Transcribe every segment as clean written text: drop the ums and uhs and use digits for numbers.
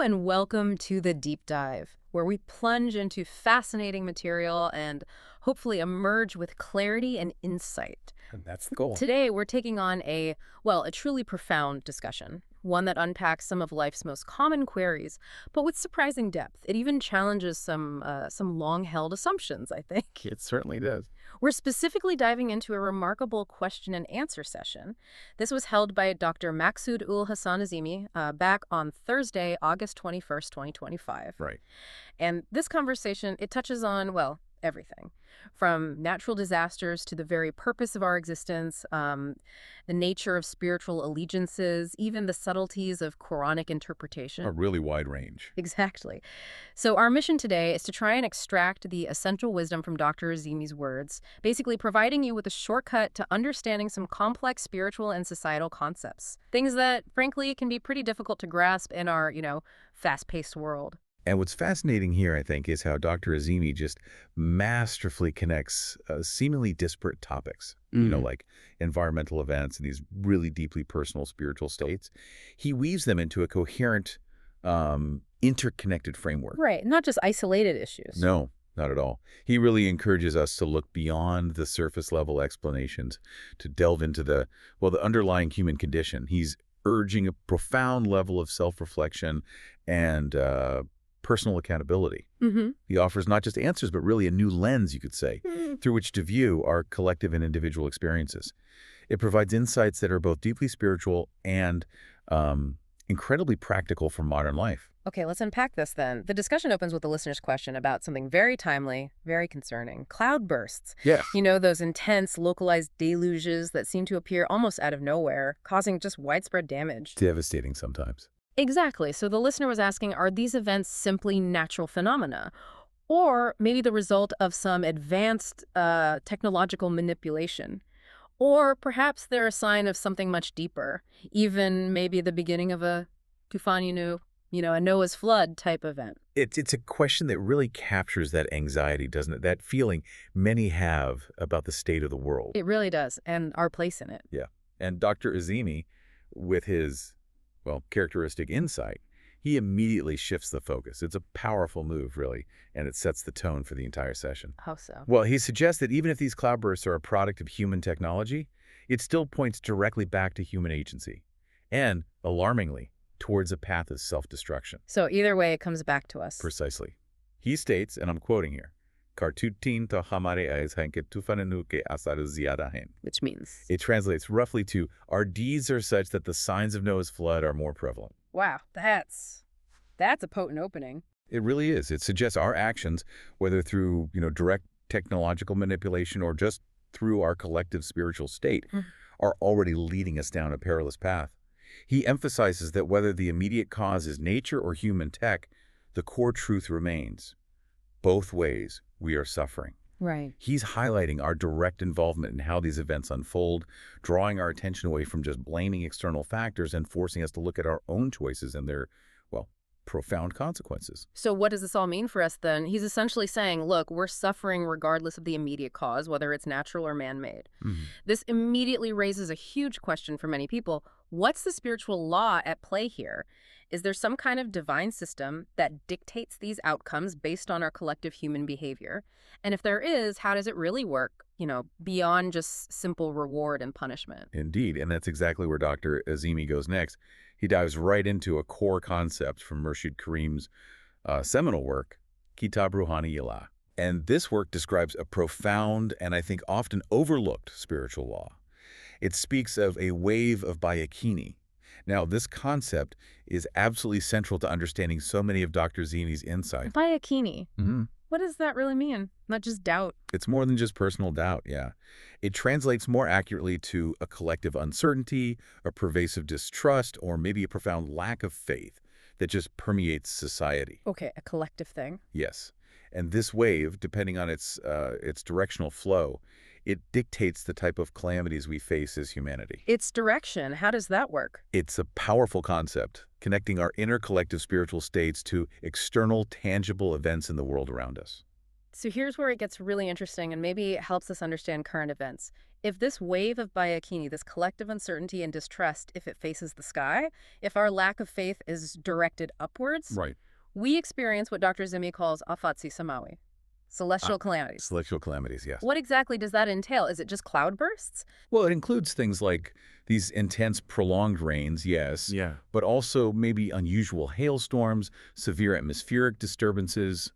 and welcome to the Deep Dive, where we plunge into fascinating material and hopefully emerge with clarity and insight. And that's the goal. Today, we're taking on a truly profound discussion, one that unpacks some of life's most common queries, but with surprising depth. It even challenges some long-held assumptions, I think. It certainly does. We're specifically diving into a remarkable question and answer session. This was held by Dr. Maqsood Azeemi back on Thursday, August 21st, 2025. Right. And this conversation, it touches on, well, everything from natural disasters to the very purpose of our existence, the nature of spiritual allegiances, even the subtleties of Quranic interpretation. A really wide range. Exactly. So our mission today is to try and extract the essential wisdom from Dr. Azeemi's words, basically providing you with a shortcut to understanding some complex spiritual and societal concepts, things that, frankly, can be pretty difficult to grasp in our, fast-paced world. And what's fascinating here, I think, is how Dr. Azeemi just masterfully connects seemingly disparate topics, like environmental events and these really deeply personal spiritual states. He weaves them into a coherent, interconnected framework. Right, not just isolated issues. No, not at all. He really encourages us to look beyond the surface-level explanations, to delve into the underlying human condition. He's urging a profound level of self-reflection and personal accountability. He offers not just answers, but really a new lens, you could say, through which to view our collective and individual experiences. It provides insights that are both deeply spiritual and incredibly practical for modern life. Okay, let's unpack this then. The discussion opens with the listener's question about something very timely, very concerning. Cloudbursts. Yeah. Those intense, localized deluges that seem to appear almost out of nowhere, causing just widespread damage. Devastating sometimes. Exactly. So the listener was asking, are these events simply natural phenomena? Or maybe the result of some advanced technological manipulation? Or perhaps they're a sign of something much deeper, even maybe the beginning of a Tufan, a Noah's flood type event. It's a question that really captures that anxiety, doesn't it? That feeling many have about the state of the world. It really does, and our place in it. Yeah. And Dr. Azeemi, with his characteristic insight, he immediately shifts the focus. It's a powerful move, really, and it sets the tone for the entire session. How so? Well, he suggests that even if these cloudbursts are a product of human technology, it still points directly back to human agency and, alarmingly, towards a path of self-destruction. So either way, it comes back to us. Precisely. He states, and I'm quoting here, Kartutin to hamare ays hanke tufanenu ke asar ziyada hain. Which means? It translates roughly to, our deeds are such that the signs of Noah's flood are more prevalent. Wow, that's a potent opening. It really is. It suggests our actions, whether through, direct technological manipulation or just through our collective spiritual state, are already leading us down a perilous path. He emphasizes that whether the immediate cause is nature or human tech, the core truth remains. Both ways, we are suffering. Right. He's highlighting our direct involvement in how these events unfold, drawing our attention away from just blaming external factors and forcing us to look at our own choices and their, profound consequences. So what does this all mean for us then? He's essentially saying, look, we're suffering regardless of the immediate cause, whether it's natural or man-made. This immediately raises a huge question for many people. What's the spiritual law at play here? Is there some kind of divine system that dictates these outcomes based on our collective human behavior? And if there is, how does it really work, beyond just simple reward and punishment? Indeed, and that's exactly where Dr. Azeemi goes next. He dives right into a core concept from Murshid Karim's seminal work, Kitab Ruhani Yala. And this work describes a profound and I think often overlooked spiritual law. It speaks of a wave of Bayah. Now, this concept is absolutely central to understanding so many of Dr. Azeemi's insights. Bayah. What does that really mean? Not just doubt. It's more than just personal doubt, yeah. It translates more accurately to a collective uncertainty, a pervasive distrust, or maybe a profound lack of faith that just permeates society. Okay, a collective thing. Yes. And this wave, depending on its directional flow, it dictates the type of calamities we face as humanity. Its direction, how does that work? It's a powerful concept, connecting our inner collective spiritual states to external, tangible events in the world around us. So here's where it gets really interesting and maybe helps us understand current events. If this wave of Bayakini, this collective uncertainty and distrust, if it faces the sky, if our lack of faith is directed upwards, Right. we experience what Dr. Azeemi calls afatsi samawi, celestial calamities. Celestial calamities, yes. What exactly does that entail? Is it just cloudbursts? Well, it includes things like these intense, prolonged rains, yes. Yeah. But also maybe unusual hailstorms, severe atmospheric disturbances,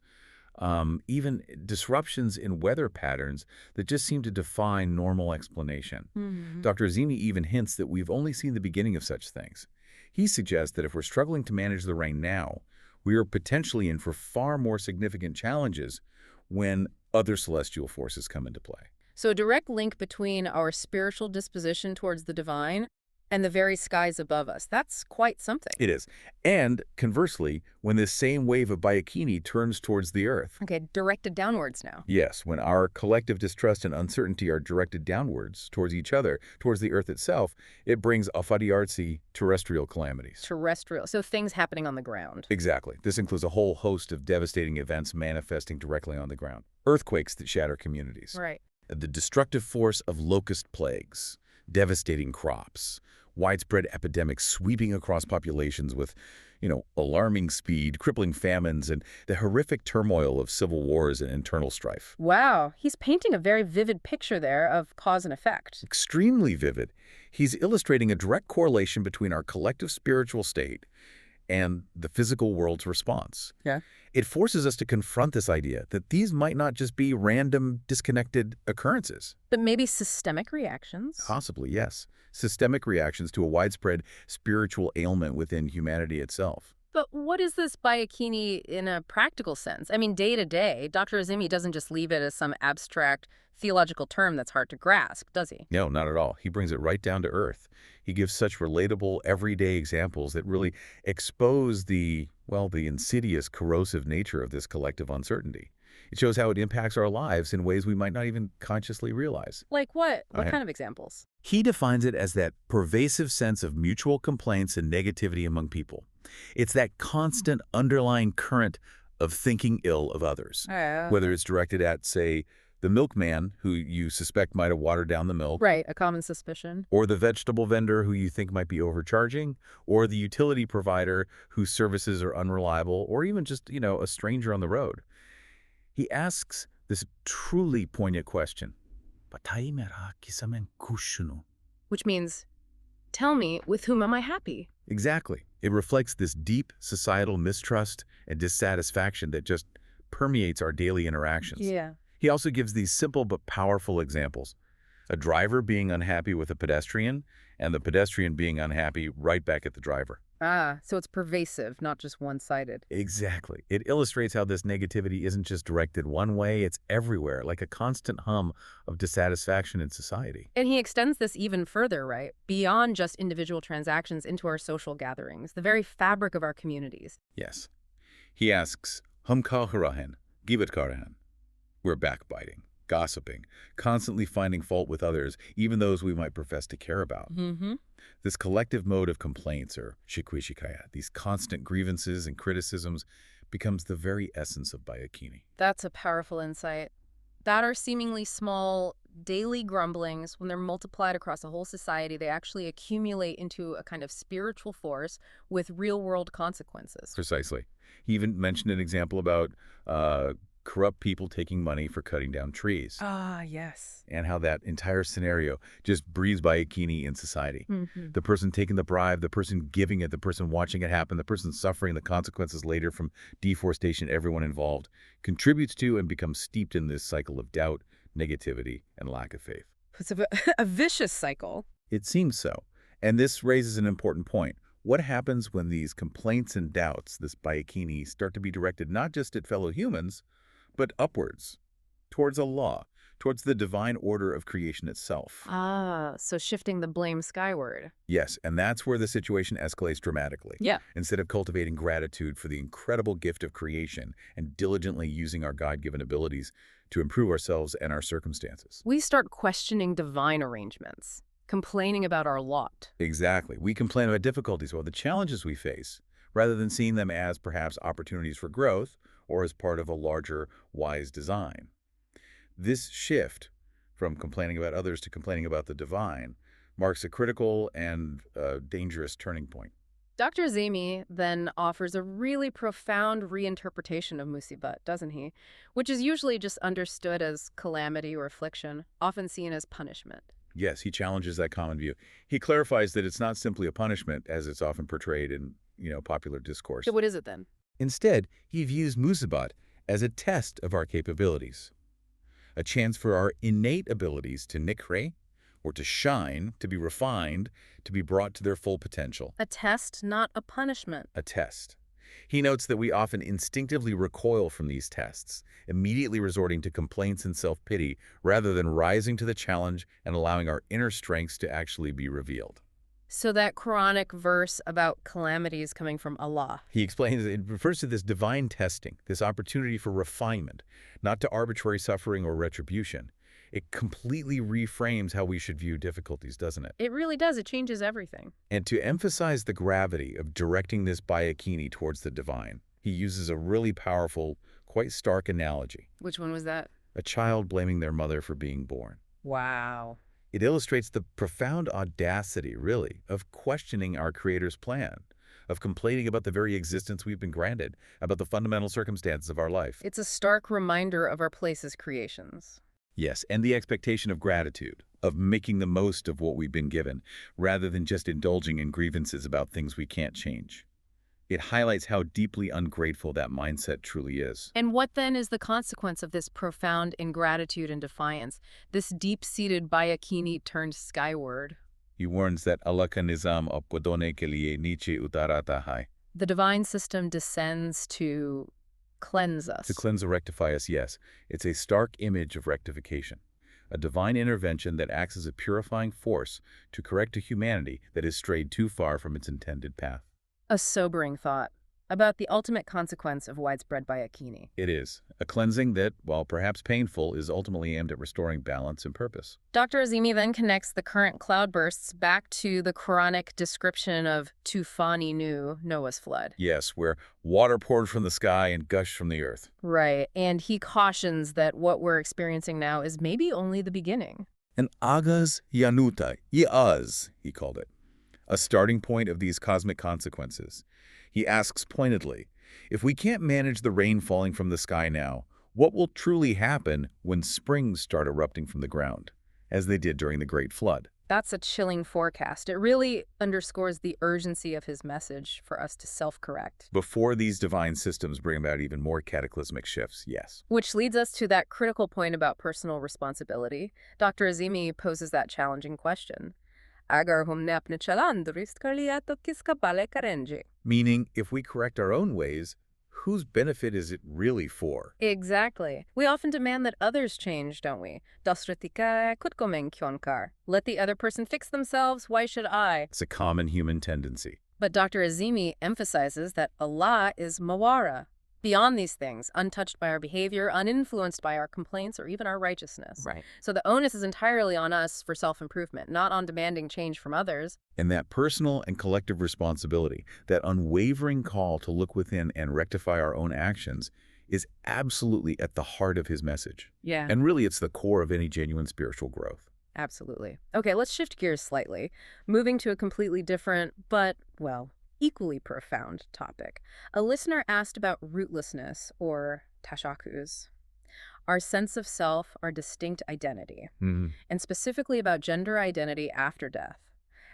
even disruptions in weather patterns that just seem to defy normal explanation. Dr. Azeemi even hints that we've only seen the beginning of such things. He suggests that if we're struggling to manage the rain now, we are potentially in for far more significant challenges when other celestial forces come into play. So a direct link between our spiritual disposition towards the divine and the very skies above us. That's quite something. It is. And conversely, when this same wave of Bayakini turns towards the Earth. Okay, directed downwards now. Yes, when our collective distrust and uncertainty are directed downwards, towards each other, towards the Earth itself, it brings afadiartsi terrestrial calamities. Terrestrial. So things happening on the ground. Exactly. This includes a whole host of devastating events manifesting directly on the ground. Earthquakes that shatter communities. Right. The destructive force of locust plagues, devastating crops, widespread epidemics sweeping across populations with, alarming speed, crippling famines, and the horrific turmoil of civil wars and internal strife. Wow, he's painting a very vivid picture there of cause and effect. Extremely vivid. He's illustrating a direct correlation between our collective spiritual state and the physical world's response. Yeah. It forces us to confront this idea that these might not just be random, disconnected occurrences. But maybe systemic reactions? Possibly, yes. Systemic reactions to a widespread spiritual ailment within humanity itself. But what is this Bayakini in a practical sense? I mean, day to day, Dr. Azeemi doesn't just leave it as some abstract theological term that's hard to grasp, does he? No, not at all. He brings it right down to earth. He gives such relatable, everyday examples that really expose the insidious, corrosive nature of this collective uncertainty. It shows how it impacts our lives in ways we might not even consciously realize. Like what? What kind of examples? He defines it as that pervasive sense of mutual complaints and negativity among people. It's that constant underlying current of thinking ill of others, whether it's directed at, say, the milkman who you suspect might have watered down the milk. Right, a common suspicion. Or the vegetable vendor who you think might be overcharging, or the utility provider whose services are unreliable, or even just, a stranger on the road. He asks this truly poignant question. Which means, tell me, with whom am I happy? Exactly. It reflects this deep societal mistrust and dissatisfaction that just permeates our daily interactions. Yeah. He also gives these simple but powerful examples. A driver being unhappy with a pedestrian, and the pedestrian being unhappy right back at the driver. So it's pervasive, not just one-sided. Exactly. It illustrates how this negativity isn't just directed one way, it's everywhere, like a constant hum of dissatisfaction in society. And he extends this even further, right? Beyond just individual transactions into our social gatherings, the very fabric of our communities. Yes. He asks, Hum kaharahan, givat karahan. We're backbiting, gossiping, constantly finding fault with others, even those we might profess to care about. This collective mode of complaints, or shikwi-shikaya, these constant grievances and criticisms, becomes the very essence of Bayakini. That's a powerful insight. That are seemingly small daily grumblings, when they're multiplied across a whole society, they actually accumulate into a kind of spiritual force with real-world consequences. Precisely. He even mentioned an example about corrupt people taking money for cutting down trees. Ah, yes. And how that entire scenario just breathes Bayakini in society. The person taking the bribe, the person giving it, the person watching it happen, the person suffering the consequences later from deforestation, everyone involved, contributes to and becomes steeped in this cycle of doubt, negativity, and lack of faith. It's a vicious cycle. It seems so. And this raises an important point. What happens when these complaints and doubts, this Bayakini, start to be directed not just at fellow humans, but upwards, towards Allah, towards the divine order of creation itself? So shifting the blame skyward. Yes, and that's where the situation escalates dramatically. Yeah. Instead of cultivating gratitude for the incredible gift of creation and diligently using our God-given abilities to improve ourselves and our circumstances. We start questioning divine arrangements, complaining about our lot. Exactly. We complain about difficulties or the challenges we face, rather than seeing them as perhaps opportunities for growth or as part of a larger, wise design. This shift from complaining about others to complaining about the divine marks a critical and dangerous turning point. Dr. Azeemi then offers a really profound reinterpretation of musibat, doesn't he? Which is usually just understood as calamity or affliction, often seen as punishment. Yes, he challenges that common view. He clarifies that it's not simply a punishment, as it's often portrayed in, popular discourse. So what is it then? Instead, he views musibat as a test of our capabilities, a chance for our innate abilities to nikre, or to shine, to be refined, to be brought to their full potential. A test, not a punishment. A test. He notes that we often instinctively recoil from these tests, immediately resorting to complaints and self-pity rather than rising to the challenge and allowing our inner strengths to actually be revealed. So that Quranic verse about calamities coming from Allah. He explains it refers to this divine testing, this opportunity for refinement, not to arbitrary suffering or retribution. It completely reframes how we should view difficulties, doesn't it? It really does. It changes everything. And to emphasize the gravity of directing this Bayah towards the divine, he uses a really powerful, quite stark analogy. Which one was that? A child blaming their mother for being born. Wow. It illustrates the profound audacity, really, of questioning our Creator's plan, of complaining about the very existence we've been granted, about the fundamental circumstances of our life. It's a stark reminder of our place as creations. Yes, and the expectation of gratitude, of making the most of what we've been given, rather than just indulging in grievances about things we can't change. It highlights how deeply ungrateful that mindset truly is. And what then is the consequence of this profound ingratitude and defiance, this deep-seated Bayakini turned skyward? He warns that Allah ka nizam apwadone ke liye niche utarata hai. The divine system descends to cleanse us. To cleanse or rectify us, yes. It's a stark image of rectification, a divine intervention that acts as a purifying force to correct a humanity that has strayed too far from its intended path. A sobering thought about the ultimate consequence of widespread Bayakini. It is. A cleansing that, while perhaps painful, is ultimately aimed at restoring balance and purpose. Dr. Azeemi then connects the current cloudbursts back to the Quranic description of Tufani Nu, Noah's flood. Yes, where water poured from the sky and gushed from the earth. Right, and he cautions that what we're experiencing now is maybe only the beginning. An agaz yanuta, yaz, he called it, a starting point of these cosmic consequences. He asks pointedly, if we can't manage the rain falling from the sky now, what will truly happen when springs start erupting from the ground, as they did during the Great Flood? That's a chilling forecast. It really underscores the urgency of his message for us to self-correct. Before these divine systems bring about even more cataclysmic shifts, yes. Which leads us to that critical point about personal responsibility. Dr. Azeemi poses that challenging question. Agar humne apne chalan durist kar liya to kiska bale karenje? Meaning, if we correct our own ways, whose benefit is it really for? Exactly. We often demand that others change, don't we? Dasratika kutkomeng kyonkar. Let the other person fix themselves, why should I? It's a common human tendency. But Dr. Azeemi emphasizes that Allah is mawara, beyond these things, untouched by our behavior, uninfluenced by our complaints or even our righteousness. Right. So the onus is entirely on us for self-improvement, not on demanding change from others. And that personal and collective responsibility, that unwavering call to look within and rectify our own actions, is absolutely at the heart of his message. Yeah. And really, it's the core of any genuine spiritual growth. Absolutely. Okay, let's shift gears slightly, moving to a completely different, but, well, equally profound topic. A listener asked about rootlessness, or tashakus, our sense of self, our distinct identity, and specifically about gender identity after death.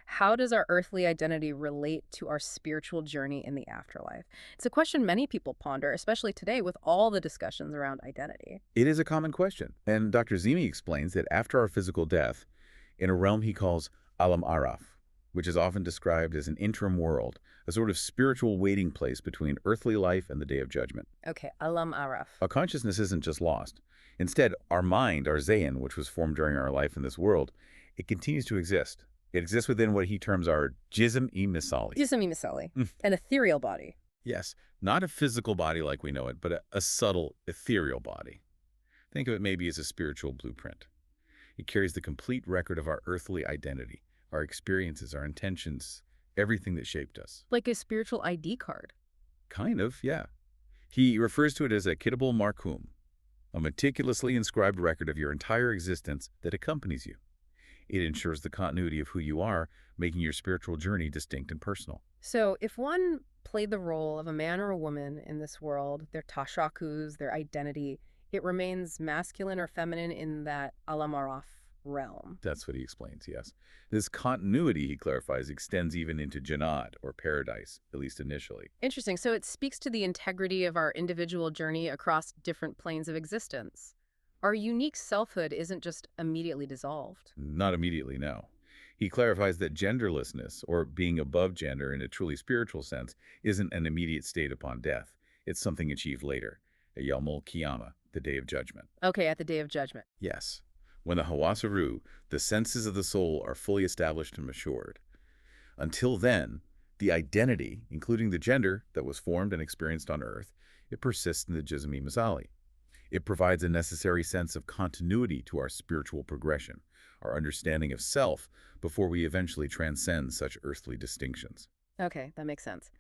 How does our earthly identity relate to our spiritual journey in the afterlife? It's a question many people ponder, especially today with all the discussions around identity. It is a common question, and Dr. Azeemi explains that after our physical death, in a realm he calls Alam Araf, which is often described as an interim world, a sort of spiritual waiting place between earthly life and the Day of Judgment. Okay, Alam Araf. Our consciousness isn't just lost. Instead, our mind, our zayin, which was formed during our life in this world, it continues to exist. It exists within what he terms our jism-e misali. Jism-e misali, an ethereal body. Yes, not a physical body like we know it, but a subtle, ethereal body. Think of it maybe as a spiritual blueprint. It carries the complete record of our earthly identity, our experiences, our intentions, everything that shaped us. Like a spiritual ID card. Kind of, yeah. He refers to it as a kitabul markum, a meticulously inscribed record of your entire existence that accompanies you. It ensures the continuity of who you are, making your spiritual journey distinct and personal. So if one played the role of a man or a woman in this world, their tashakus, their identity, it remains masculine or feminine in that alamaraf realm. That's what he explains, yes. This continuity, he clarifies, extends even into Jannat, or paradise, at least initially. Interesting. So it speaks to the integrity of our individual journey across different planes of existence. Our unique selfhood isn't just immediately dissolved. Not immediately, no. He clarifies that genderlessness, or being above gender in a truly spiritual sense, isn't an immediate state upon death. It's something achieved later, at Yawmul Qiyamah, the Day of Judgment. Okay, at the Day of Judgment. Yes. When the Hawasaru, the senses of the soul, are fully established and matured. Until then, the identity, including the gender that was formed and experienced on Earth, it persists in the Jismi Masali. It provides a necessary sense of continuity to our spiritual progression, our understanding of self, before we eventually transcend such earthly distinctions. Okay, that makes sense.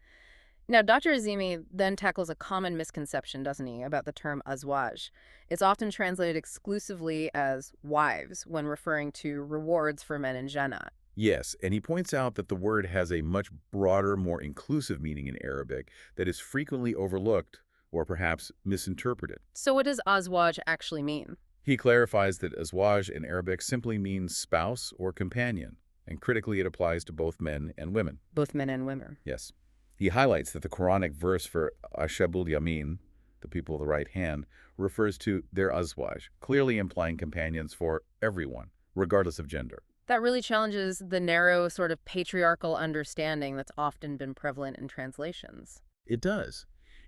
Now, Dr. Azeemi then tackles a common misconception, doesn't he, about the term azwaj. It's often translated exclusively as wives when referring to rewards for men in Jannah. Yes, and he points out that the word has a much broader, more inclusive meaning in Arabic that is frequently overlooked or perhaps misinterpreted. So what does azwaj actually mean? He clarifies that azwaj in Arabic simply means spouse or companion, and critically it applies to both men and women. Both men and women. Yes. He highlights that the Quranic verse for Ashabul Yamin, the people of the right hand, refers to their azwaj, clearly implying companions for everyone, regardless of gender. That really challenges the narrow sort of patriarchal understanding that's often been prevalent in translations. It does.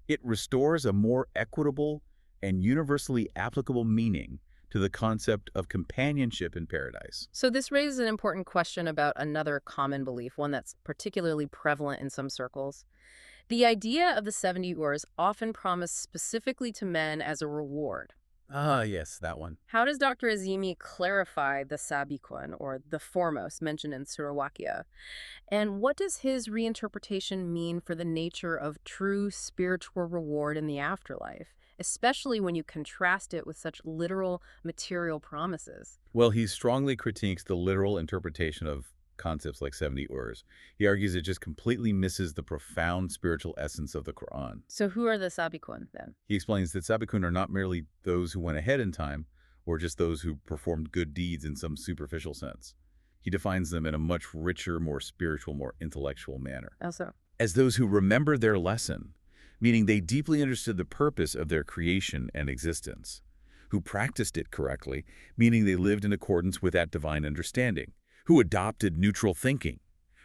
It restores a more equitable and universally applicable meaning to the concept of companionship in paradise. So this raises an important question about another common belief, one that's particularly prevalent in some circles. The idea of the 70 urs often promised specifically to men as a reward. Ah, yes, that one. How does Dr. Azeemi clarify the sabikun, or the foremost, mentioned in Surah Waqiah? And what does his reinterpretation mean for the nature of true spiritual reward in the afterlife, especially when you contrast it with such literal material promises? Well, he strongly critiques the literal interpretation of concepts like 70 urs. He argues it just completely misses the profound spiritual essence of the Quran. So who are the sabikun, then? He explains that sabikun are not merely those who went ahead in time, or just those who performed good deeds in some superficial sense. He defines them in a much richer, more spiritual, more intellectual manner. Also, As those who remembered their lesson, meaning they deeply understood the purpose of their creation and existence. Who practiced it correctly, meaning they lived in accordance with that divine understanding. Who adopted neutral thinking,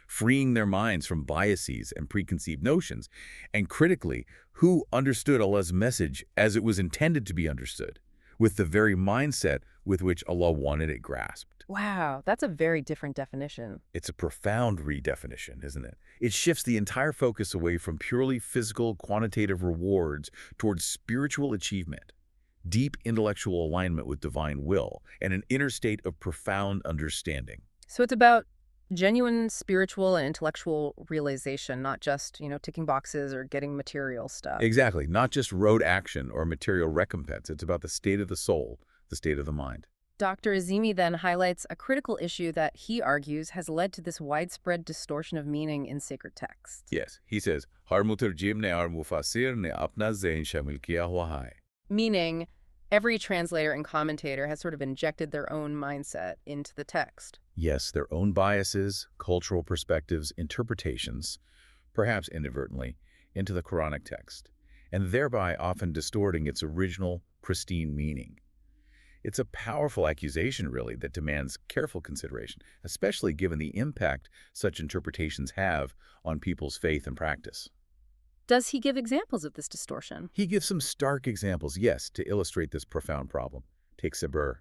freeing their minds from biases and preconceived notions, and critically, who understood Allah's message as it was intended to be understood, with the very mindset with which Allah wanted it grasped. wow, that's a very different definition. It's a profound redefinition, isn't it? It shifts the entire focus away from purely physical, quantitative rewards towards spiritual achievement, deep intellectual alignment with divine will, and an inner state of profound understanding. So it's about genuine spiritual and intellectual realization, not just, ticking boxes or getting material stuff. Exactly. Not just road action or material recompense. It's about the state of the soul, the state of the mind. Dr. Azeemi then highlights a critical issue that he argues has led to this widespread distortion of meaning in sacred texts. Yes. He says, "Har mutarjim ne har mufassir ne apna zain shamil kiya hua hai." Meaning, every translator and commentator has sort of injected their own mindset into the text. Yes, their own biases, cultural perspectives, interpretations, perhaps inadvertently, into the Quranic text, and thereby often distorting its original, pristine meaning. It's a powerful accusation, really, that demands careful consideration, especially given the impact such interpretations have on people's faith and practice. Does he give examples of this distortion? He gives some stark examples, yes, to illustrate this profound problem. Take sabr,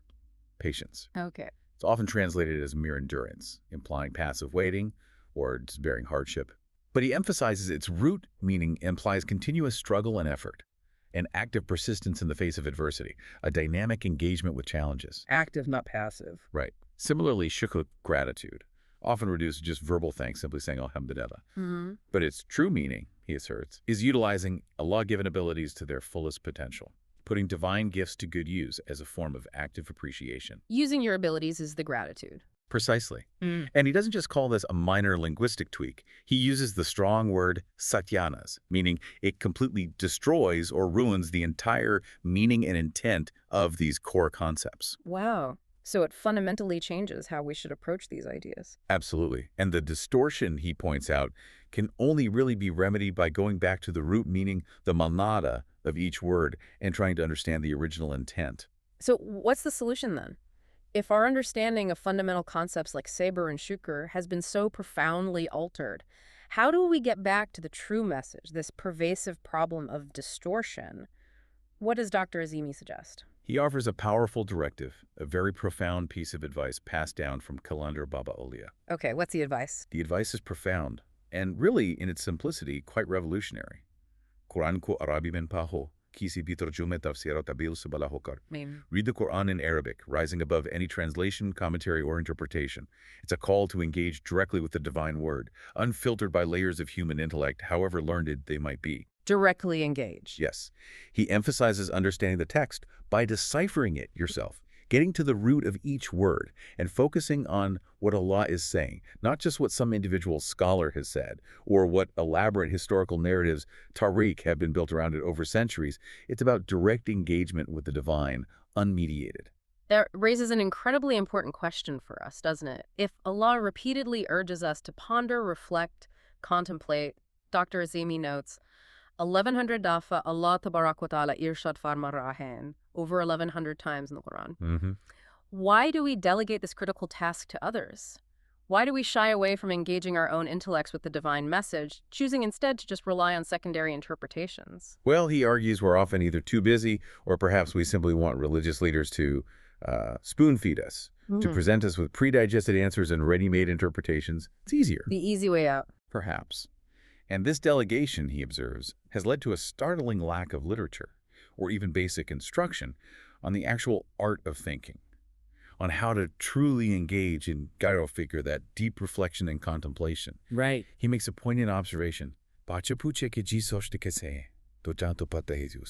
patience. Okay. It's often translated as mere endurance, implying passive waiting or just bearing hardship. But he emphasizes its root meaning implies continuous struggle and effort, an active persistence in the face of adversity, a dynamic engagement with challenges. Active, not passive. Right. Similarly, shukr, gratitude, often reduced to just verbal thanks, simply saying Alhamdulillah. Mm-hmm. But its true meaning, he asserts, is utilizing Allah-given abilities to their fullest potential, putting divine gifts to good use as a form of active appreciation. Using your abilities is the gratitude. Precisely. And he doesn't just call this a minor linguistic tweak. He uses the strong word satyanas, meaning it completely destroys or ruins the entire meaning and intent of these core concepts. Wow. So it fundamentally changes how we should approach these ideas. Absolutely. And the distortion, he points out, can only really be remedied by going back to the root meaning, the manada of each word, and trying to understand the original intent. So what's the solution then? If our understanding of fundamental concepts like Sabr and Shukr has been so profoundly altered, how do we get back to the true message, this pervasive problem of distortion? What does Dr. Azeemi suggest? He offers a powerful directive, a very profound piece of advice passed down from Kalandar Baba Aulia. Okay, what's the advice? The advice is profound, and really, in its simplicity, quite revolutionary. Quran ko Arabi mein paho, kisi bhi tarjume tafsir tabil se bala hokar. Read the Quran in Arabic, rising above any translation, commentary, or interpretation. It's a call to engage directly with the divine word, unfiltered by layers of human intellect, however learned they might be. Directly engage. Yes. He emphasizes understanding the text by deciphering it yourself, getting to the root of each word, and focusing on what Allah is saying, not just what some individual scholar has said, or what elaborate historical narratives, tariq, have been built around it over centuries. It's about direct engagement with the divine, unmediated. That raises an incredibly important question for us, doesn't it? If Allah repeatedly urges us to ponder, reflect, contemplate, Dr. Azeemi notes, 1100 dafa Allah tabarak wa ta'ala irshad farma rahen, over 1100 times in the Quran. Why do we delegate this critical task to others? Why do we shy away from engaging our own intellects with the divine message, choosing instead to just rely on secondary interpretations? Well, he argues we're often either too busy, or perhaps we simply want religious leaders to spoon-feed us, to present us with pre-digested answers and ready-made interpretations. It's easier. The easy way out. Perhaps. And this delegation, he observes, has led to a startling lack of literature, or even basic instruction, on the actual art of thinking, on how to truly engage in gyro figure, that deep reflection and contemplation. Right. He makes a poignant observation.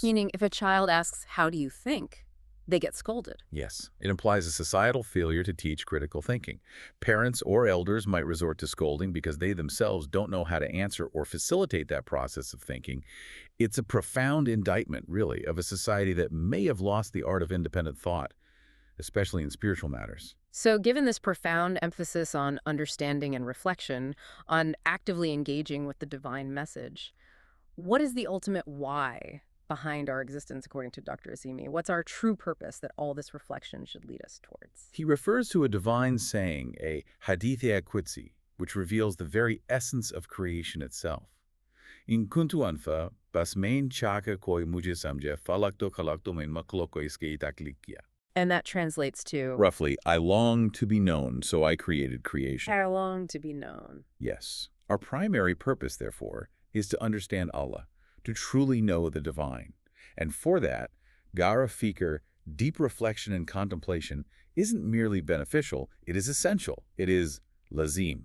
Meaning, if a child asks, how do you think? They get scolded. Yes, it implies a societal failure to teach critical thinking. Parents or elders might resort to scolding because they themselves don't know how to answer or facilitate that process of thinking. It's a profound indictment, really, of a society that may have lost the art of independent thought, especially in spiritual matters. So given this profound emphasis on understanding and reflection, on actively engaging with the divine message, what is the ultimate why behind our existence, according to Dr. Azeemi? What's our true purpose that all this reflection should lead us towards? He refers to a divine saying, a hadith-e qudsi, which reveals the very essence of creation itself. In kuntu anfa, bas main chaka koi mujhe samjhe, falakto main maklo ko iske itaklik kiya. And that translates to? Roughly, I long to be known, so I created creation. I long to be known. Yes. Our primary purpose, therefore, is to understand Allah, to truly know the divine. And for that, gara fikr, deep reflection and contemplation, isn't merely beneficial, it is essential. It is lazim,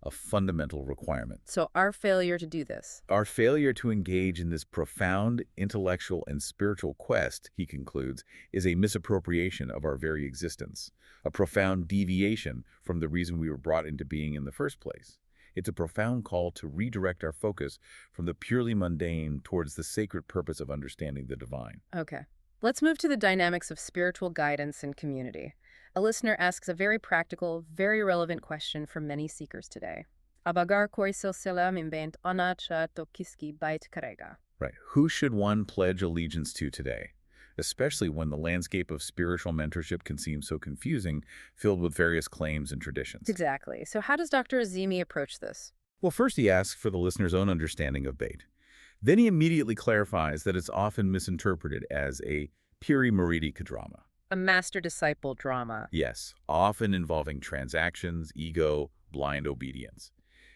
a fundamental requirement. So our failure to do this, our failure to engage in this profound intellectual and spiritual quest, he concludes, is a misappropriation of our very existence, a profound deviation from the reason we were brought into being in the first place. It's a profound call to redirect our focus from the purely mundane towards the sacred purpose of understanding the divine. Okay. Let's move to the dynamics of spiritual guidance and community. A listener asks a very practical, very relevant question for many seekers today. Abagar koi silsila min baint ana cha to kiski bait karega. Right. Who should one pledge allegiance to today? Especially when the landscape of spiritual mentorship can seem so confusing, filled with various claims and traditions. Exactly. So how does Dr. Azeemi approach this? Well, first he asks for the listener's own understanding of bait. Then he immediately clarifies that it's often misinterpreted as a piri muridi drama. A master-disciple drama. Yes, often involving transactions, ego, blind obedience.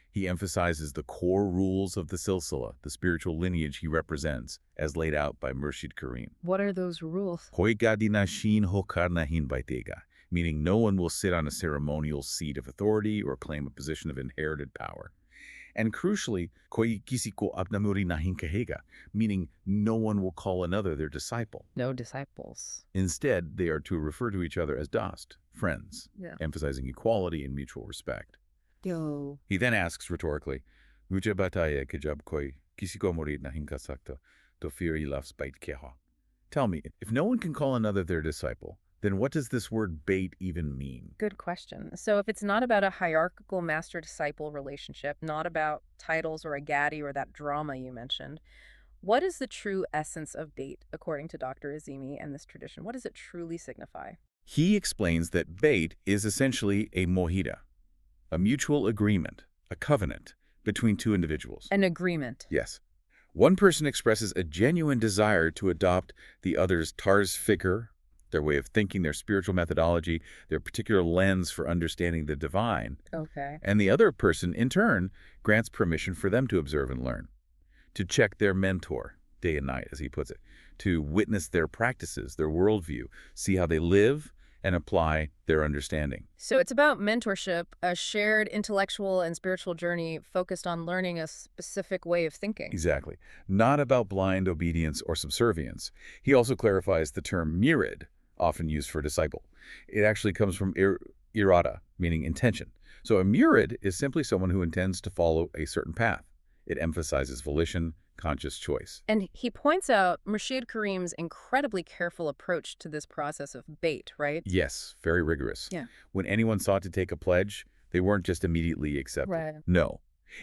He emphasizes the core rules of the silsila, the spiritual lineage he represents, as laid out by Murshid Karim. What are those rules? Hoi gadi nashin hokar nahin baitega. meaning no one will sit on a ceremonial seat of authority or claim a position of inherited power. And crucially, koi kisi ko apnamuri nahin kahega, meaning no one will call another their disciple. No disciples. Instead, they are to refer to each other as dast, friends, Yeah. emphasizing equality and mutual respect. Yo. He then asks rhetorically, Mujhe bataiye ki jab koi kisi ko murid nahin ka sakta, to fir hi lafz bait kya ho? Tell me, if no one can call another their disciple, then what does this word bait even mean? Good question. So if it's not about a hierarchical master-disciple relationship, not about titles or a gaddy or that drama you mentioned, what is the true essence of bait, according to Dr. Azeemi and this tradition? What does it truly signify? He explains that bait is essentially a mohida, a mutual agreement, a covenant between two individuals. An agreement. Yes. One person expresses a genuine desire to adopt the other's tarz fikr, their way of thinking, their spiritual methodology, their particular lens for understanding the divine. Okay. And the other person, in turn, grants permission for them to observe and learn, to check their mentor, day and night, as he puts it, to witness their practices, their worldview, see how they live, and apply their understanding. So it's about mentorship, a shared intellectual and spiritual journey focused on learning a specific way of thinking. Exactly. Not about blind obedience or subservience. He also clarifies the term murid, often used for disciple. It actually comes from irada, meaning intention. So a murid is simply someone who intends to follow a certain path. It emphasizes volition, conscious choice. And he points out Murshid Karim's incredibly careful approach to this process of bait, right? Yes, very rigorous. Yeah. When anyone sought to take a pledge, they weren't just immediately accepted. Right. No.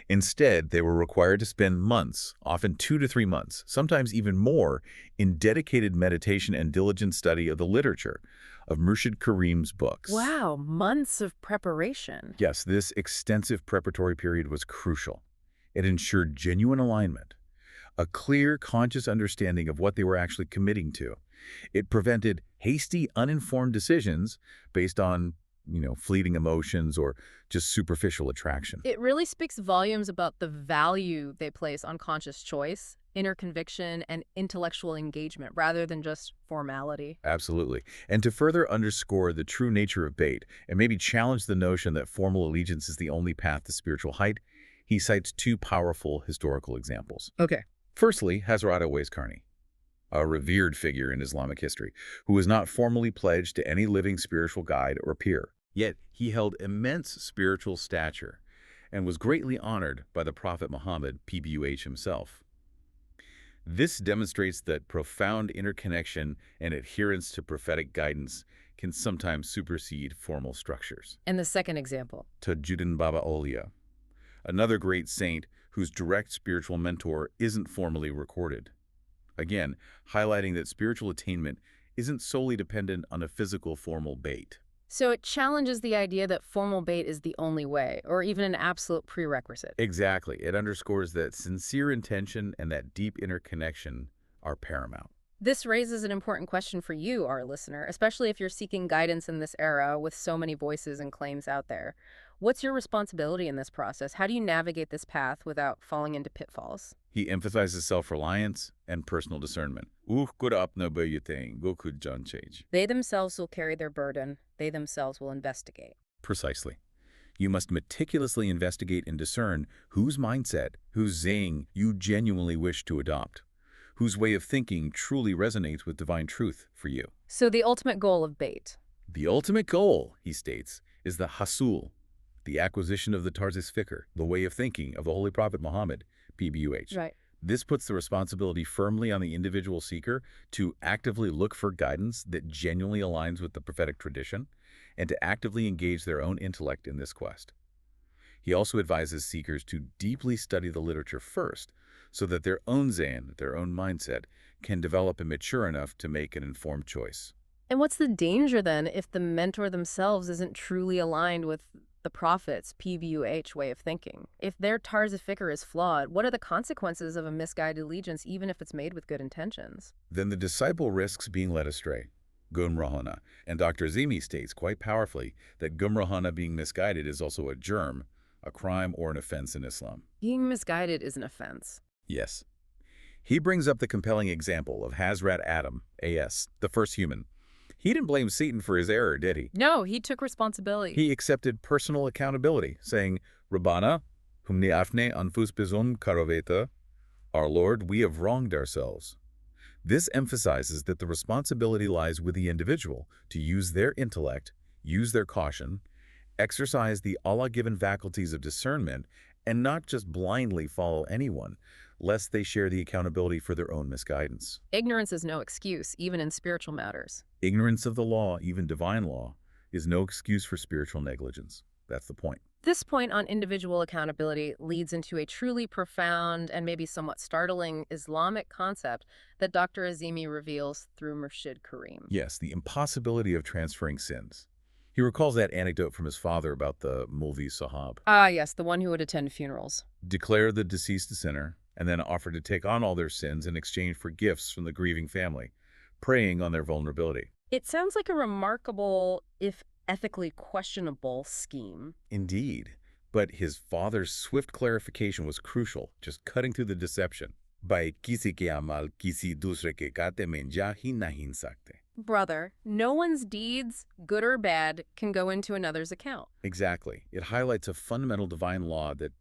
Instead, they were required to spend months, often 2 to 3 months, sometimes even more, in dedicated meditation and diligent study of the literature of Murshid Karim's books. Wow, months of preparation. Yes, this extensive preparatory period was crucial. It ensured genuine alignment, a clear, conscious understanding of what they were actually committing to. It prevented hasty, uninformed decisions based on, fleeting emotions or just superficial attraction. It really speaks volumes about the value they place on conscious choice, inner conviction, and intellectual engagement, rather than just formality. Absolutely. And to further underscore the true nature of bait, and maybe challenge the notion that formal allegiance is the only path to spiritual height, he cites 2 powerful historical examples. Okay. Firstly, Hazrat Awais Karni, a revered figure in Islamic history, who was not formally pledged to any living spiritual guide or peer. Yet he held immense spiritual stature and was greatly honored by the Prophet Muhammad, PBUH, himself. This demonstrates that profound interconnection and adherence to prophetic guidance can sometimes supersede formal structures. And the second example? Tajuddin Baba Aulia, another great saint whose direct spiritual mentor isn't formally recorded. Again, highlighting that spiritual attainment isn't solely dependent on a physical formal bait. So it challenges the idea that formal bait is the only way, or even an absolute prerequisite. Exactly. It underscores that sincere intention and that deep interconnection are paramount. This raises an important question for you, our listener, especially if you're seeking guidance in this era with so many voices and claims out there. What's your responsibility in this process? How do you navigate this path without falling into pitfalls? He emphasizes self-reliance and personal discernment. They themselves will carry their burden. They themselves will investigate. Precisely. You must meticulously investigate and discern whose mindset, whose zaying you genuinely wish to adopt, whose way of thinking truly resonates with divine truth for you. So the ultimate goal of bait. The ultimate goal, he states, is the hasul, the acquisition of the Tarzis Fikr, the way of thinking of the Holy Prophet Muhammad, PBUH. Right. This puts the responsibility firmly on the individual seeker to actively look for guidance that genuinely aligns with the prophetic tradition and to actively engage their own intellect in this quest. He also advises seekers to deeply study the literature first so that their own zayn, their own mindset, can develop and mature enough to make an informed choice. And what's the danger then if the mentor themselves isn't truly aligned with the Prophet's PBUH way of thinking? If their tarz fikr is flawed, what are the consequences of a misguided allegiance, even if it's made with good intentions? Then the disciple risks being led astray, gumrahana. And Dr. Azeemi states quite powerfully that gumrahana, being misguided, is also a germ, a crime or an offense in Islam. Being misguided is an offense. Yes. He brings up the compelling example of Hazrat Adam, A.S., the first human. He didn't blame Satan for his error, did he? No, he took responsibility. He accepted personal accountability, saying, Rabbana, humni afne anfus bizum karoveta, our Lord, we have wronged ourselves. This emphasizes that the responsibility lies with the individual to use their intellect, use their caution, exercise the Allah-given faculties of discernment, and not just blindly follow anyone, lest they share the accountability for their own misguidance. Ignorance is no excuse, even in spiritual matters. Ignorance of the law, even divine law, is no excuse for spiritual negligence. That's the point. This point on individual accountability leads into a truly profound and maybe somewhat startling Islamic concept that Dr. Azeemi reveals through Murshid Karim. Yes, the impossibility of transferring sins. He recalls that anecdote from his father about the Mulvi Sahab. Ah, yes, the one who would attend funerals. Declare the deceased a sinner, and then offer to take on all their sins in exchange for gifts from the grieving family, preying on their vulnerability. It sounds like a remarkable, if ethically questionable, scheme. Indeed, but his father's swift clarification was crucial, just cutting through the deception. By kisi ke amal kisi dusre ke kate mein ja hi nahin sakte. Brother, no one's deeds, good or bad, can go into another's account. Exactly. It highlights a fundamental divine law that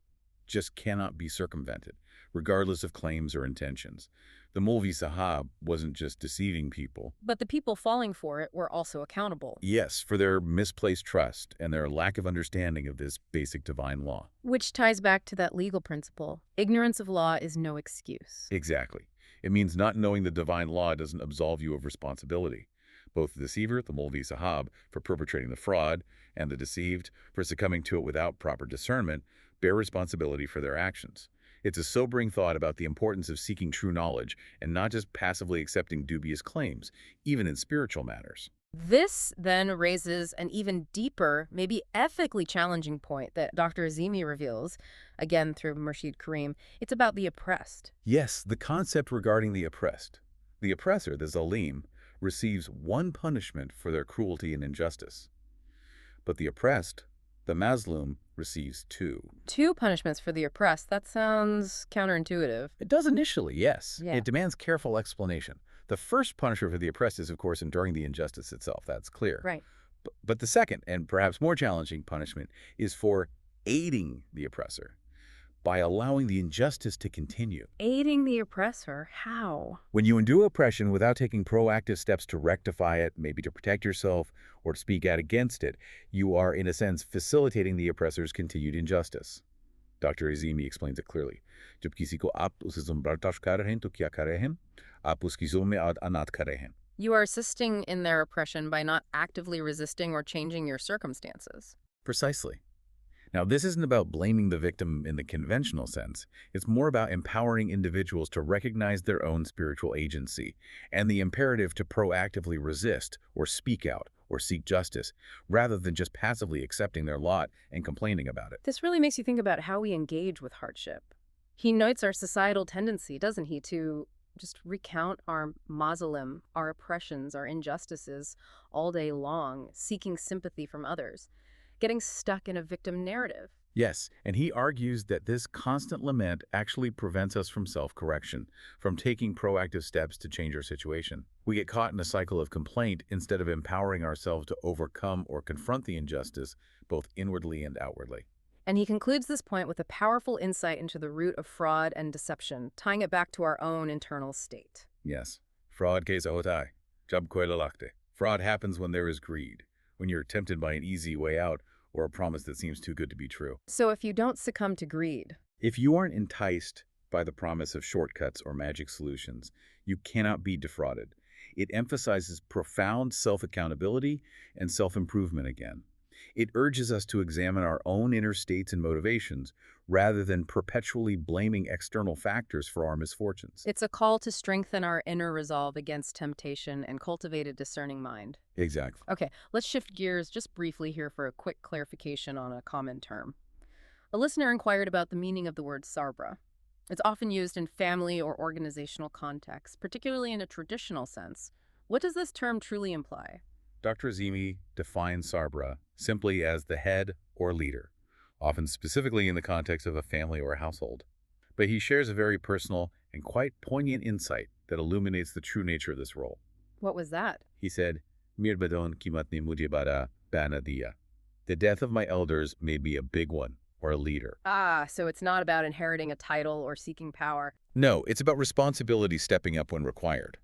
just cannot be circumvented, regardless of claims or intentions. The Mulvi Sahab wasn't just deceiving people. But the people falling for it were also accountable. Yes, for their misplaced trust and their lack of understanding of this basic divine law. Which ties back to that legal principle. Ignorance of law is no excuse. Exactly. It means not knowing the divine law doesn't absolve you of responsibility. Both the deceiver, the Mulvi Sahab, for perpetrating the fraud, and the deceived, for succumbing to it without proper discernment, bear responsibility for their actions. It's a sobering thought about the importance of seeking true knowledge and not just passively accepting dubious claims, even in spiritual matters. This then raises an even deeper, maybe ethically challenging point that Dr. Azeemi reveals, again through Murshid Karim. It's about the oppressed. Yes, the concept regarding the oppressed. The oppressor, the Zalim, receives one punishment for their cruelty and injustice. But the oppressed, the Mazlum, receives two. Two punishments for the oppressed. That sounds counterintuitive. It does initially, yes. Yeah. It demands careful explanation. The first punishment for the oppressed is, of course, enduring the injustice itself. That's clear. Right. But the second, and perhaps more challenging punishment, is for aiding the oppressor by allowing the injustice to continue. Aiding the oppressor? How? When you endure oppression without taking proactive steps to rectify it, maybe to protect yourself or to speak out against it, you are, in a sense, facilitating the oppressor's continued injustice. Dr. Azeemi explains it clearly. जब किसी को आप उसे बर्दाश्त कर रहे हैं तो क्या कर रहे हैं? आप उसकी जुल्म में अनाथ कर रहे हैं. You are assisting in their oppression by not actively resisting or changing your circumstances. Precisely. Now, this isn't about blaming the victim in the conventional sense. It's more about empowering individuals to recognize their own spiritual agency and the imperative to proactively resist or speak out or seek justice, rather than just passively accepting their lot and complaining about it. This really makes you think about how we engage with hardship. He notes our societal tendency, doesn't he, to just recount our mazalum, our oppressions, our injustices all day long, seeking sympathy from others, getting stuck in a victim narrative. Yes, and he argues that this constant lament actually prevents us from self-correction, from taking proactive steps to change our situation. We get caught in a cycle of complaint instead of empowering ourselves to overcome or confront the injustice, both inwardly and outwardly. And he concludes this point with a powerful insight into the root of fraud and deception, tying it back to our own internal state. Yes, fraud ke hotai, jab koi lalakte. Fraud happens when there is greed, when you're tempted by an easy way out or a promise that seems too good to be true. So if you don't succumb to greed, if you aren't enticed by the promise of shortcuts or magic solutions, you cannot be defrauded. It emphasizes profound self-accountability and self-improvement again. It urges us to examine our own inner states and motivations rather than perpetually blaming external factors for our misfortunes. It's a call to strengthen our inner resolve against temptation and cultivate a discerning mind. Exactly. Okay, let's shift gears just briefly here for a quick clarification on a common term. A listener inquired about the meaning of the word sabra. It's often used in family or organizational contexts, particularly in a traditional sense. What does this term truly imply? Dr. Azeemi defines sabra simply as the head or leader, often specifically in the context of a family or a household. But he shares a very personal and quite poignant insight that illuminates the true nature of this role. What was that? He said, Mirbadon kimatni mujibara banadiya. The death of my elders made me a big one, or a leader. Ah, so it's not about inheriting a title or seeking power. No, it's about responsibility stepping up when required,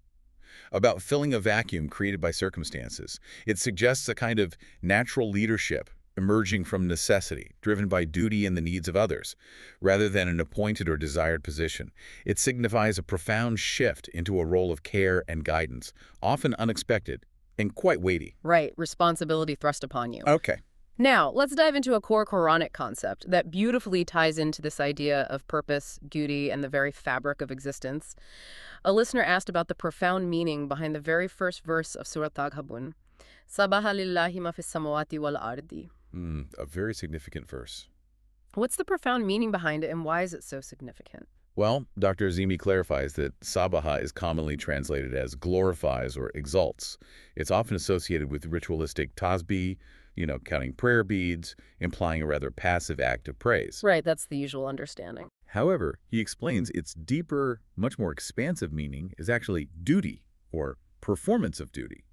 about filling a vacuum created by circumstances. It suggests a kind of natural leadership emerging from necessity, driven by duty and the needs of others, rather than an appointed or desired position. It signifies a profound shift into a role of care and guidance, often unexpected and quite weighty. Right, responsibility thrust upon you. Okay. Now, let's dive into a core Quranic concept that beautifully ties into this idea of purpose, duty, and the very fabric of existence. A listener asked about the profound meaning behind the very first verse of Surah Taghabun. Sabaha lillahi ma fis samawati wal ardi. A very significant verse. What's the profound meaning behind it, and why is it so significant? Well, Dr. Azeemi clarifies that sabaha is commonly translated as glorifies or exalts. It's often associated with ritualistic tasbih, counting prayer beads, implying a rather passive act of praise. Right, that's the usual understanding. However, he explains its deeper, much more expansive meaning is actually duty, or performance of duty.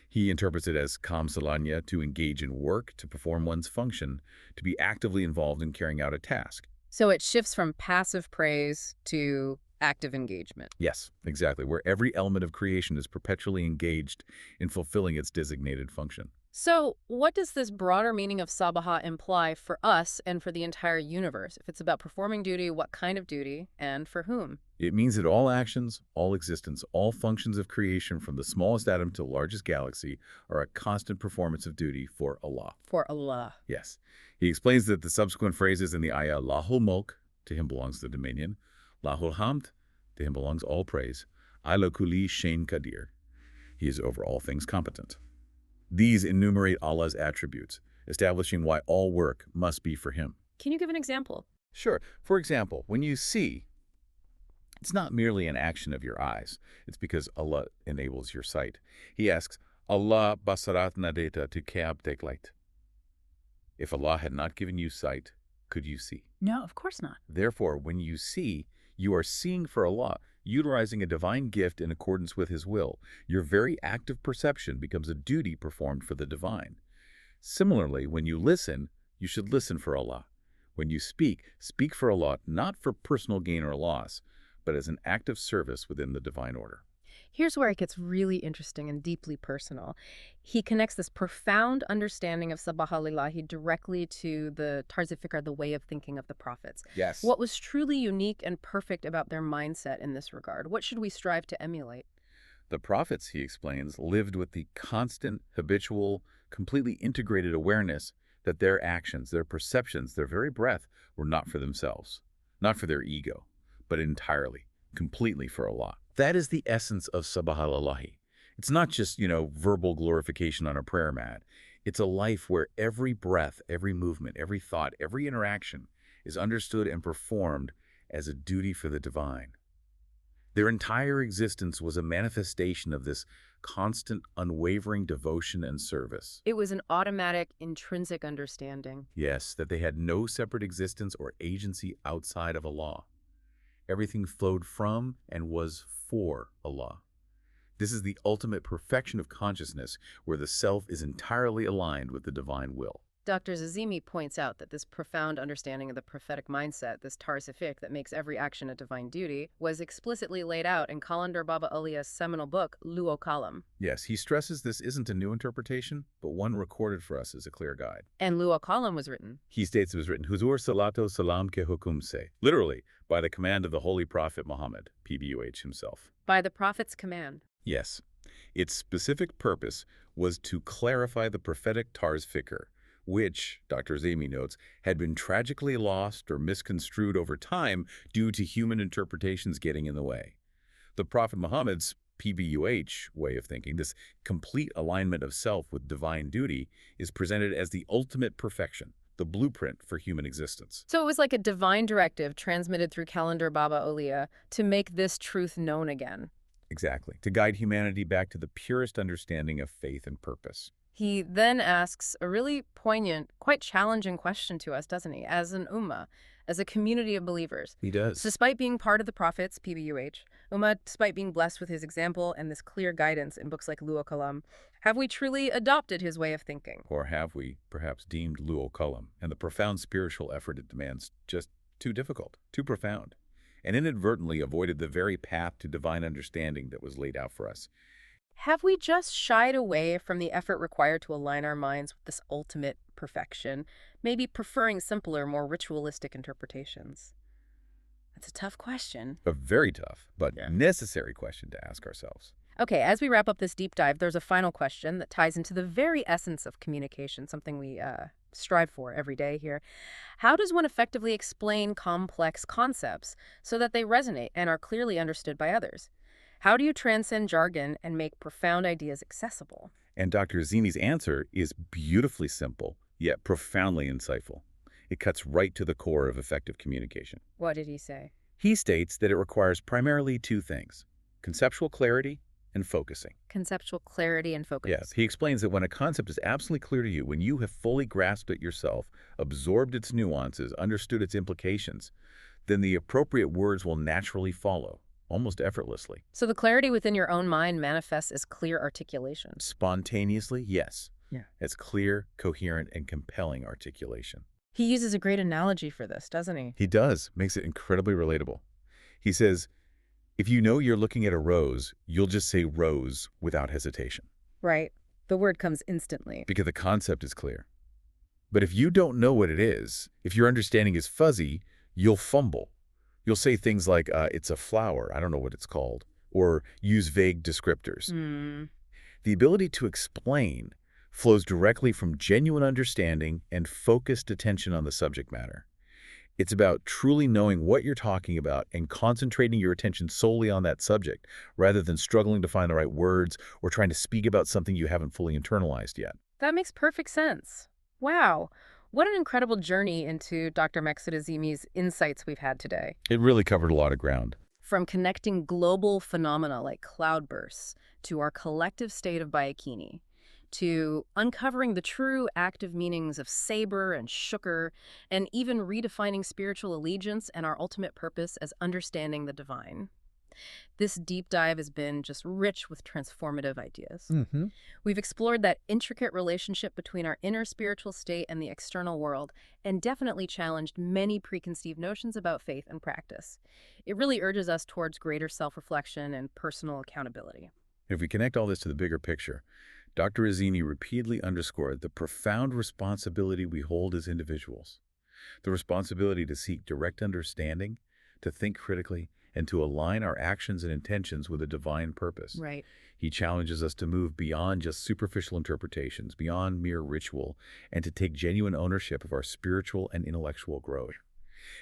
He interprets it as kamsalanya, to engage in work, to perform one's function, to be actively involved in carrying out a task. So it shifts from passive praise to active engagement. Yes, exactly, where every element of creation is perpetually engaged in fulfilling its designated function. So what does this broader meaning of sabaha imply for us and for the entire universe? If it's about performing duty, what kind of duty and for whom? It means that all actions, all existence, all functions of creation from the smallest atom to the largest galaxy are a constant performance of duty for Allah. For Allah. Yes. He explains that the subsequent phrases in the ayah, Lahul Mulk, to him belongs the dominion, Lahul Hamd, to him belongs all praise, Ala Kulli Shain Qadir, he is over all things competent. These enumerate Allah's attributes, establishing why all work must be for him. Can you give an example? Sure. For example, when you see, it's not merely an action of your eyes. It's because Allah enables your sight. He asks, Allah basarat nadeta to keab light. If Allah had not given you sight, could you see? No, of course not. Therefore, when you see, you are seeing for Allah, utilizing a divine gift in accordance with His will. Your very act of perception becomes a duty performed for the divine. Similarly, when you listen, you should listen for Allah. When you speak, speak for Allah, not for personal gain or loss, but as an act of service within the divine order. Here's where it gets really interesting and deeply personal. He connects this profound understanding of Sabaha Lillahi directly to the tarz al-fikr, the way of thinking of the prophets. Yes. What was truly unique and perfect about their mindset in this regard? What should we strive to emulate? The prophets, he explains, lived with the constant, habitual, completely integrated awareness that their actions, their perceptions, their very breath were not for themselves, not for their ego, but entirely, completely for Allah. That is the essence of Sabaha Lillahi. It's not just, verbal glorification on a prayer mat. It's a life where every breath, every movement, every thought, every interaction is understood and performed as a duty for the divine. Their entire existence was a manifestation of this constant, unwavering devotion and service. It was an automatic, intrinsic understanding. Yes, that they had no separate existence or agency outside of Allah. Everything flowed from and was for Allah. This is the ultimate perfection of consciousness, where the self is entirely aligned with the divine will. Dr. Azeemi points out that this profound understanding of the prophetic mindset, this tarz al-fikr that makes every action a divine duty, was explicitly laid out in Qalandar Baba Alia's seminal book, Luo Kalam. Yes, he stresses this isn't a new interpretation, but one recorded for us as a clear guide. And Luo Kalam was written. He states it was written, Huzur Salato Salam ke Hukum se, literally, by the command of the Holy Prophet Muhammad, PBUH himself. By the Prophet's command. Yes. Its specific purpose was to clarify the prophetic tarz al-fikr, which, Dr. Azeemi notes, had been tragically lost or misconstrued over time due to human interpretations getting in the way. The Prophet Muhammad's PBUH way of thinking, this complete alignment of self with divine duty, is presented as the ultimate perfection, the blueprint for human existence. So it was like a divine directive transmitted through Qalandar Baba Alia to make this truth known again. Exactly, to guide humanity back to the purest understanding of faith and purpose. He then asks a really poignant, quite challenging question to us, doesn't he, as an ummah, as a community of believers. He does. Despite being part of the prophets, PBUH, Ummah, despite being blessed with his example and this clear guidance in books like Lu'al Kalam, have we truly adopted his way of thinking? Or have we perhaps deemed Lu'al Kalam and the profound spiritual effort it demands just too difficult, too profound, and inadvertently avoided the very path to divine understanding that was laid out for us? Have we just shied away from the effort required to align our minds with this ultimate perfection, maybe preferring simpler, more ritualistic interpretations? That's a tough question. A very tough, but necessary question to ask ourselves. Okay, as we wrap up this deep dive, there's a final question that ties into the very essence of communication, something we strive for every day here. How does one effectively explain complex concepts so that they resonate and are clearly understood by others? How do you transcend jargon and make profound ideas accessible? And Dr. Azeemi's answer is beautifully simple, yet profoundly insightful. It cuts right to the core of effective communication. What did he say? He states that it requires primarily two things: conceptual clarity and focusing. Conceptual clarity and focus. Yes, he explains that when a concept is absolutely clear to you, when you have fully grasped it yourself, absorbed its nuances, understood its implications, then the appropriate words will naturally follow, almost effortlessly. So the clarity within your own mind manifests as clear articulation. Spontaneously, yes. Yeah. As clear, coherent, and compelling articulation. He uses a great analogy for this, doesn't he? He does. Makes it incredibly relatable. He says, if you know you're looking at a rose, you'll just say rose without hesitation. Right. The word comes instantly. Because the concept is clear. But if you don't know what it is, if your understanding is fuzzy, you'll fumble. You'll say things like, it's a flower, I don't know what it's called, or use vague descriptors. The ability to explain flows directly from genuine understanding and focused attention on the subject matter. It's about truly knowing what you're talking about and concentrating your attention solely on that subject, rather than struggling to find the right words or trying to speak about something you haven't fully internalized yet. That makes perfect sense. Wow. What an incredible journey into Dr. Maqsood Azeemi's insights we've had today. It really covered a lot of ground. From connecting global phenomena like cloudbursts to our collective state of Bayakini, to uncovering the true active meanings of Sabr and Shukr, and even redefining spiritual allegiance and our ultimate purpose as understanding the divine. This deep dive has been just rich with transformative ideas. We've explored that intricate relationship between our inner spiritual state and the external world, and definitely challenged many preconceived notions about faith and practice. It really urges us towards greater self-reflection and personal accountability. If we connect all this to the bigger picture, Dr. Azeemi repeatedly underscored the profound responsibility we hold as individuals. The responsibility to seek direct understanding, to think critically, and to align our actions and intentions with a divine purpose. Right. He challenges us to move beyond just superficial interpretations, beyond mere ritual, and to take genuine ownership of our spiritual and intellectual growth.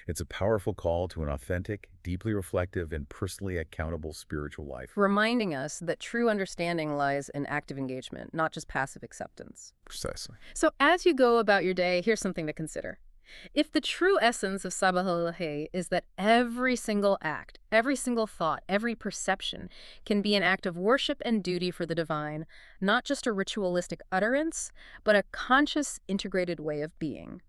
It's a powerful call to an authentic, deeply reflective, and personally accountable spiritual life. Reminding us that true understanding lies in active engagement, not just passive acceptance. Precisely. So as you go about your day, here's something to consider. If the true essence of Sabah al-Hay is that every single act, every single thought, every perception can be an act of worship and duty for the divine, not just a ritualistic utterance, but a conscious, integrated way of being.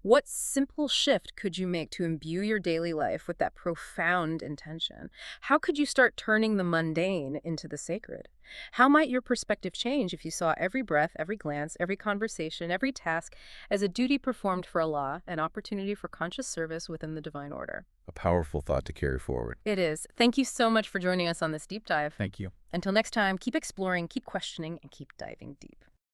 What simple shift could you make to imbue your daily life with that profound intention? How could you start turning the mundane into the sacred? How might your perspective change if you saw every breath, every glance, every conversation, every task as a duty performed for Allah, an opportunity for conscious service within the divine order? A powerful thought to carry forward. It is. Thank you so much for joining us on this deep dive. Thank you. Until next time, keep exploring, keep questioning, and keep diving deep.